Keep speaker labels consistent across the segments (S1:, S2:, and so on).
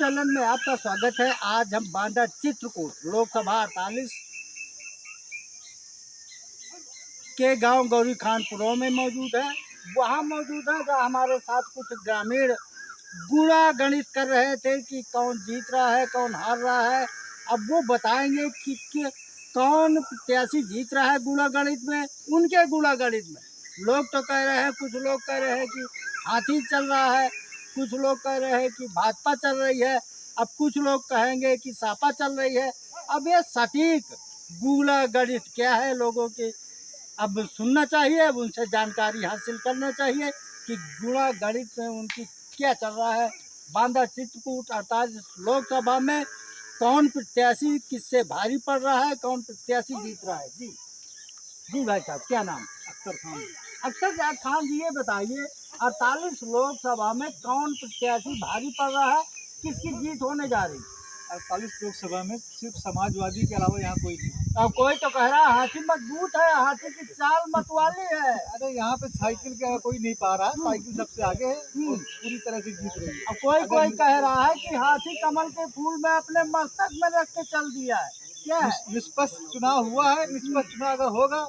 S1: सम्मेलन में आपका स्वागत है। आज हम बांदा चित्रकूट लोकसभा 48 के गांव गौरी खानपुरों में मौजूद है। वहां मौजूद है जहाँ हमारे साथ कुछ ग्रामीण गुणा गणित कर रहे थे कि कौन जीत रहा है कौन हार रहा है। अब वो बताएंगे कि कौन प्रत्याशी जीत रहा है गुणा गणित में, उनके गुणा गणित में। लोग तो कह रहे हैं, कुछ लोग कह रहे हैं कि हाथी चल रहा है, कुछ लोग कह रहे हैं कि भाजपा चल रही है, अब कुछ लोग कहेंगे कि सपा चल रही है। अब ये सटीक गुणा गणित क्या है लोगों की अब सुनना चाहिए, अब उनसे जानकारी हासिल करना चाहिए कि गुणा गणित में उनकी क्या चल रहा है। बांदा चित्रकूट 48 लोकसभा में कौन प्रत्याशी किससे भारी पड़ रहा है, कौन प्रत्याशी जीत रहा है। जी भाई साहब, क्या नाम?
S2: अख्तर खान।
S1: अख्तर खान जी, ये बताइए 48 लोकसभा में कौन प्रत्याशी भारी पड़ रहा है, किसकी जीत होने जा रही है?
S2: 48 लोकसभा में सिर्फ समाजवादी के अलावा यहाँ कोई नहीं।
S1: अब कोई तो कह रहा है हाथी मजबूत है, हाथी की चाल मतवाली है।
S2: अरे यहाँ पे साइकिल का कोई नहीं पा रहा, साइकिल सबसे आगे है और पूरी तरह से जीत रही है।
S1: अब कोई कह रहा है कि हाथी कमल के फूल में अपने मस्तक में रख के चल दिया है। क्या है?
S2: निष्पक्ष चुनाव हुआ है, निष्पक्ष चुनाव अगर होगा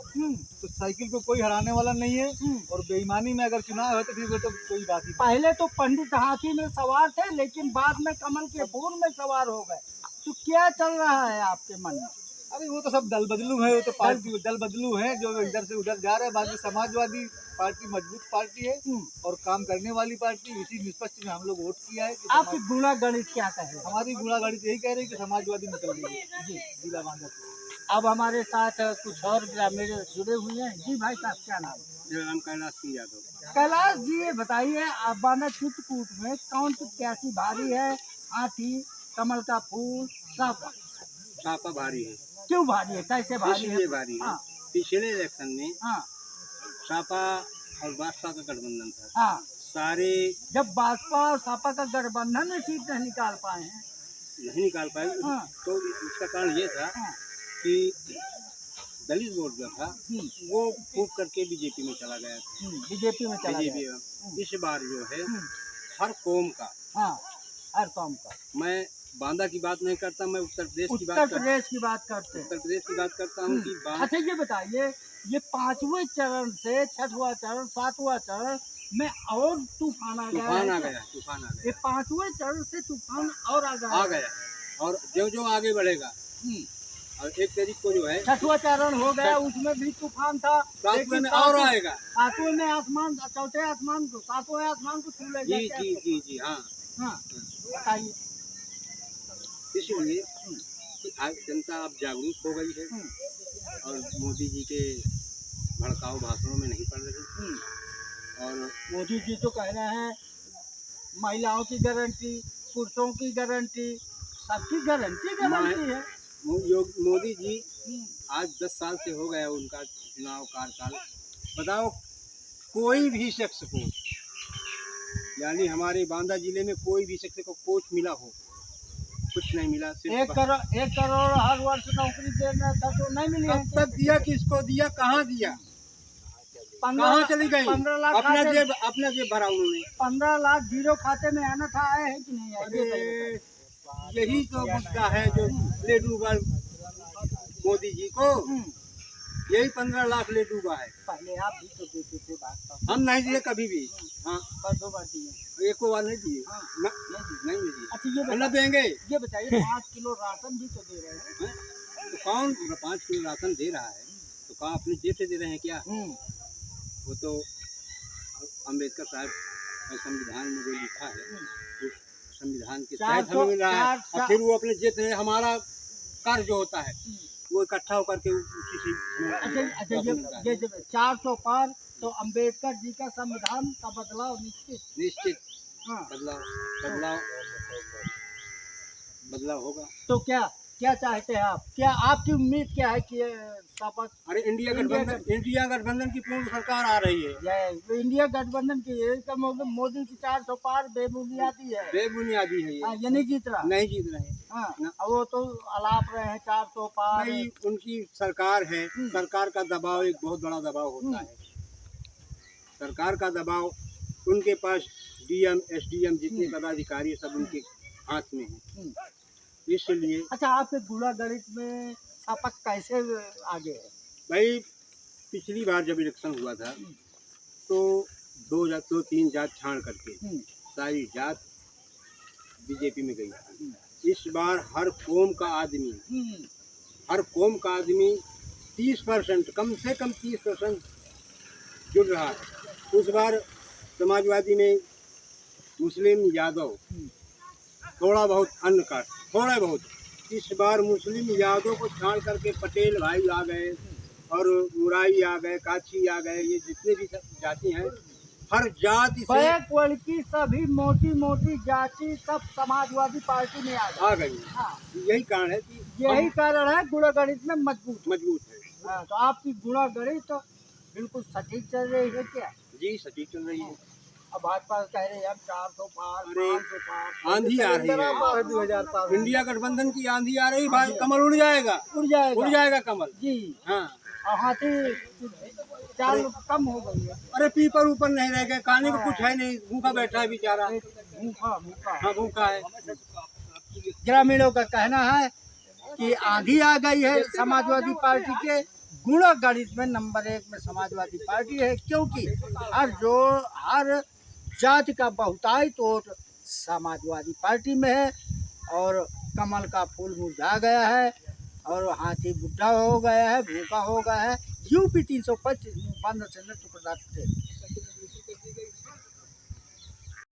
S2: तो साइकिल को कोई हराने वाला नहीं है। और बेईमानी में अगर चुनाव है तो फिर वो तो कोई बात ही नहीं।
S1: पहले तो पंडित हाथी में सवार थे, लेकिन बाद में कमल के फूल में सवार हो गए। तो क्या चल रहा है आपके मन में?
S2: अरे वो तो सब दल बदलू है, वो तो पार्टी दल बदलू है जो इधर से उधर जा रहे हैं। बाकी समाजवादी पार्टी मजबूत पार्टी है और काम करने वाली पार्टी। इसी निष्पक्ष में हम लोग वोट किया है।
S1: आपकी गुणा गणित क्या कहे?
S2: हमारी गुणा गणित यही कह रही है कि समाजवादी निकल गई है जी जिला बांदा से।
S1: अब हमारे साथ कुछ और ग्रामीण जुड़े हुए हैं। जी भाई साहब, क्या नाम?
S3: मेरा नाम कैलाश सिंह यादव।
S1: कैलाश जी, ये बताइए आप बांदा चित्रकूट में कौन प्रत्याशी भारी है? हाथी, कमल का फूल, सपा?
S3: सपा भारी है।
S1: क्यों भारी है, कैसे भारी है?
S3: इसलिए भारी है,
S1: हाँ।
S3: पिछले इलेक्शन में
S1: हाँ
S3: सपा और भाजपा का गठबंधन था।
S1: हाँ,
S3: सारे
S1: जब भाजपा और सपा का गठबंधन में सीट नहीं निकाल पाए हैं।
S3: नहीं निकाल पाए।
S1: हाँ।
S3: तो इसका कारण ये था
S1: हाँ।
S3: कि दलित वोट जो था वो फूट करके बीजेपी में चला गया था।
S1: बीजेपी में चला
S3: बीजेपी
S1: गया।
S3: में इस बार जो है हर कौम का,
S1: हाँ, हर कौम का।
S3: मैं बांदा की बात नहीं करता, मैं उत्तर प्रदेश की
S1: उत्तर
S3: बात
S1: प्रदेश की बात करते हैं।
S3: उत्तर प्रदेश की बात करता हूँ कि
S1: अच्छा, ये बताइए, ये 5वें चरण से 6वां चरण 7वां चरण में और तूफान आ गया है।
S3: तूफान आ गया।
S1: ये 5वें चरण से तूफान और आ गया
S3: है और जो आगे बढ़ेगा। और 1 तारीख को जो है
S1: 6वां चरण हो गया, उसमें भी तूफान था।
S3: 7वें में और आएगा।
S1: 7वें में आसमान, चौथे आसमान को, 7वें आसमान को छू लेगा।
S3: जी हाँ।
S1: बताइए।
S3: इसलिए कि आज जनता अब जागरूक हो गई है और मोदी जी के भड़काऊ भाषणों में नहीं पड़ रही। और
S1: मोदी जी तो कह रहे हैं महिलाओं की गारंटी, पुरुषों की गारंटी, सबकी गारंटी है।
S3: मोदी जी आज 10 साल से हो गया उनका चुनाव कार्यकाल। बताओ, कोई भी शख्स को, यानी हमारे बांदा जिले में कोई भी शख्स को कोच मिला हो, कुछ नहीं मिला।
S1: 1 करोड़ हर वर्ष नौकरी देना था तो नहीं मिली।
S3: कब तक दिया, किसको दिया, कहाँ दिया, कहाँ चली गई?
S1: 15 लाख
S3: अपना जेब भरा उन्होंने।
S1: 15 लाख जीरो खाते में आना था, आए हैं कि नहीं आए?
S3: यही तो मुद्दा है जो ले डूबा मोदी जी को। यही 15 लाख ले डूबा है।
S1: पहले आप भी तो देते थे बात।
S3: हम नहीं दिए कभी भी। हाँ,
S1: पर 2 बार दिए।
S3: एको बार नहीं दिए। नहीं दिए।
S1: अच्छा,
S3: ये देंगे।
S1: ये बताइए 5 किलो राशन भी तो दे रहे हैं।
S3: तो कौन 5 किलो राशन दे रहा है? तो कहाँ अपनी जेब से दे रहे हैं क्या? वो तो अम्बेडकर साहब संविधान में जो लिखा है उस संविधान के तहत हमें मिल रहा है। और फिर वो अपने जेब से, हमारा कार्य जो होता है वो इकट्ठा होकर के उसी से।
S1: अच्छा, ये 400 पार तो अम्बेडकर जी का संविधान का बदलाव निश्चित। हाँ,
S3: बदलाव होगा।
S1: तो क्या चाहते हैं आप? क्या आपकी उम्मीद क्या है कि सपा?
S3: अरे इंडिया गठबंधन की पूर्ण सरकार आ रही है।
S1: इंडिया गठबंधन की मोदी की 400 पार बेबुनियादी है।
S3: ये
S1: नहीं जीत रहे।
S3: हाँ,
S1: वो तो अलाप रहे हैं 400 पार।
S3: नहीं, उनकी सरकार है। सरकार का दबाव एक बहुत बड़ा दबाव होता है। सरकार का दबाव, उनके पास डीएम, एसडीएम जितने पदाधिकारी सब उनके हाथ में है,
S1: हम्म।
S3: इसलिए
S1: अच्छा, आपके गुड़ा गणित में सपा कैसे आगे है?
S3: भाई पिछली बार जब इलेक्शन हुआ था तो दो तीन जात छाड़ करके सारी जात बीजेपी में गई। इस बार हर कौम का आदमी 30%, कम से कम 30% जुड़ रहा है। उस बार समाजवादी में मुस्लिम यादव, थोड़ा बहुत अन्य कास्ट, थोड़ा बहुत। इस बार मुस्लिम यादव को छाड़ करके पटेल भाई आ गए और मुराई आ गए, काछी आ गए, ये जितने भी जाति हैं, हर जाति से
S1: बैकवर्ड की सभी मोटी मोटी जाति सब समाजवादी पार्टी में आ
S3: गई।
S1: हाँ।
S3: यही कारण है कि
S1: यही कारण है गुड़ा गणित में
S3: मजबूत है।
S1: हाँ, तो आपकी गुड़ा गणित तो बिल्कुल सटीक चल रही है क्या?
S3: जी सटीक चल रही है।
S1: अब भाजपा कह रहे हैं हम 400 पार,
S3: अरे
S1: 500 पार,
S3: आंधी आ रही है,
S1: 2000 पार,
S3: इंडिया गठबंधन की आंधी आ रही भाई, कमल उड़ जाएगा, उड़ जाएगा कमल
S1: जी।
S3: हाँ।
S1: और हाथी चाल कम हो गई है।
S3: अरे पीपर ऊपर नहीं रह गए, खाने को कुछ है नहीं, भूखा बैठा है बेचारा, भूखा है।
S1: ग्रामीणों का कहना है कि आंधी आ गई है समाजवादी पार्टी के। गुड़ा गणित में नंबर 1 में समाजवादी पार्टी है, क्योंकि हर जाति का बहुतायत वोट समाजवादी पार्टी में है और कमल का फूल मुरझा गया है और हाथी बुढ़ा हो गया है, भूखा हो गया है। यूपी 325 15 से